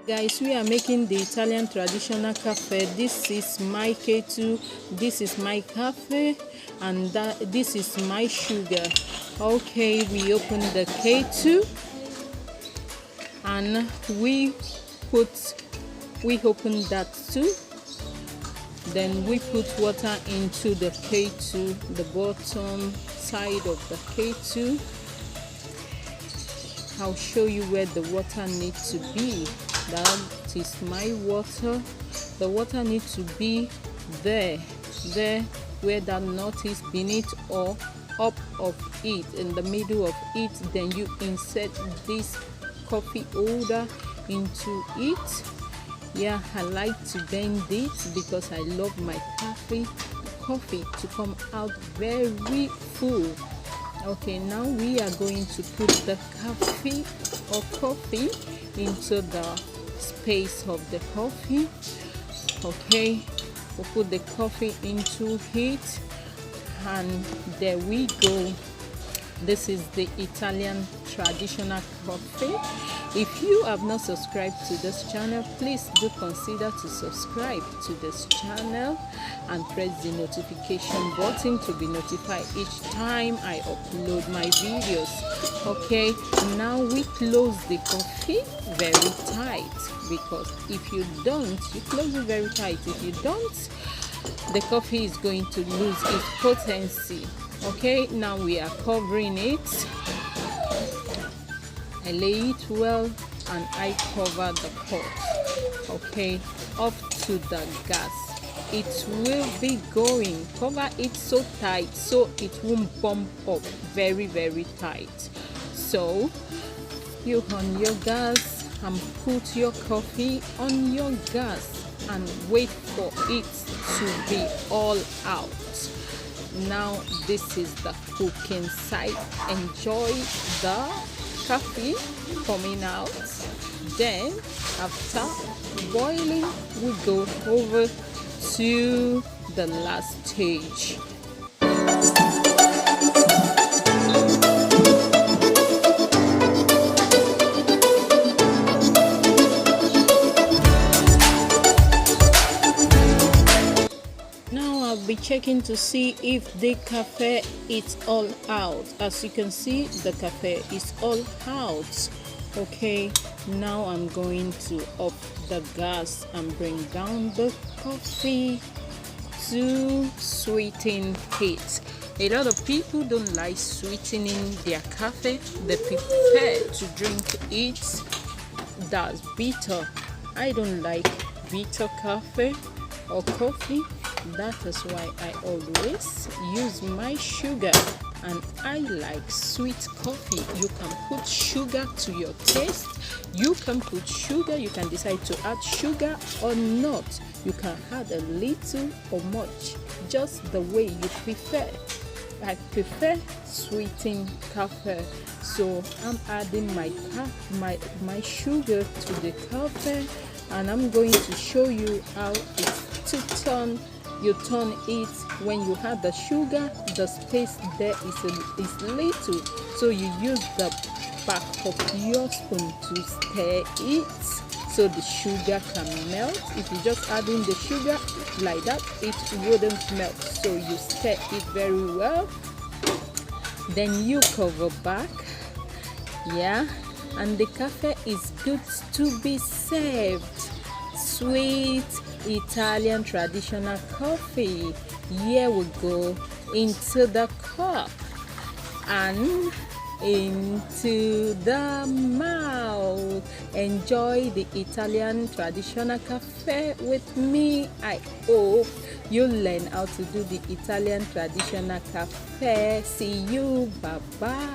Guys, we are making the Italian traditional cafe. This is my kettle, this is my cafe, and this is my sugar. Okay, we open the kettle and we open that too. Then we put water into the kettle, the bottom side of the kettle. I'll show you where the water needs to be. That is my water. The water needs to be there where that knot is, beneath or up of it, in the middle of it. Then you insert this coffee holder into it. Yeah, I like to bend it because I love my coffee to come out very full. Okay, now we are going to put the coffee into the space of the coffee. Okay, we'll put the coffee into it, and there we go. This is the Italian traditional coffee. If you have not subscribed to this channel, please do consider to subscribe to this channel and press the notification button to be notified each time I upload my videos. Okay, now we close the coffee very tight, because if you don't, you close it very tight. If you don't, the coffee is going to lose its potency. Okay, now we are covering it. I lay it well and I cover the pot. Okay, up to the gas. It will be going. Cover it so tight so it won't bump up very tight. So you on your gas and put your coffee on your gas and wait for it to be all out. Now this is the cooking side. Enjoy the coffee coming out. Then after boiling, we go over to the last stage. Be checking to see if the cafe is all out. As you can see, the cafe is all out. Okay, now I'm going to up the gas and bring down the coffee to sweeten it. A lot of people don't like sweetening their coffee. They prefer to drink it that's bitter. I don't like bitter coffee or coffee. That is why I always use my sugar, and I like sweet coffee. You can put sugar to your taste. You can put sugar. You can decide to add sugar or not. You can add a little or much, just the way you prefer. I prefer sweetened coffee, so I'm adding my sugar to the coffee, and I'm going to show you how it's to turn. You turn it when you add the sugar. The space there is little, so you use the back of your spoon to stir it so the sugar can melt. If you just add in the sugar like that, it wouldn't melt, so you stir it very well. Then you cover back. Yeah, and the cafe is good to be served. Sweet Italian traditional coffee. Here we go into the cup and into the mouth. Enjoy the Italian traditional cafe with me. I hope you learn how to do the Italian traditional cafe. See you. Bye bye.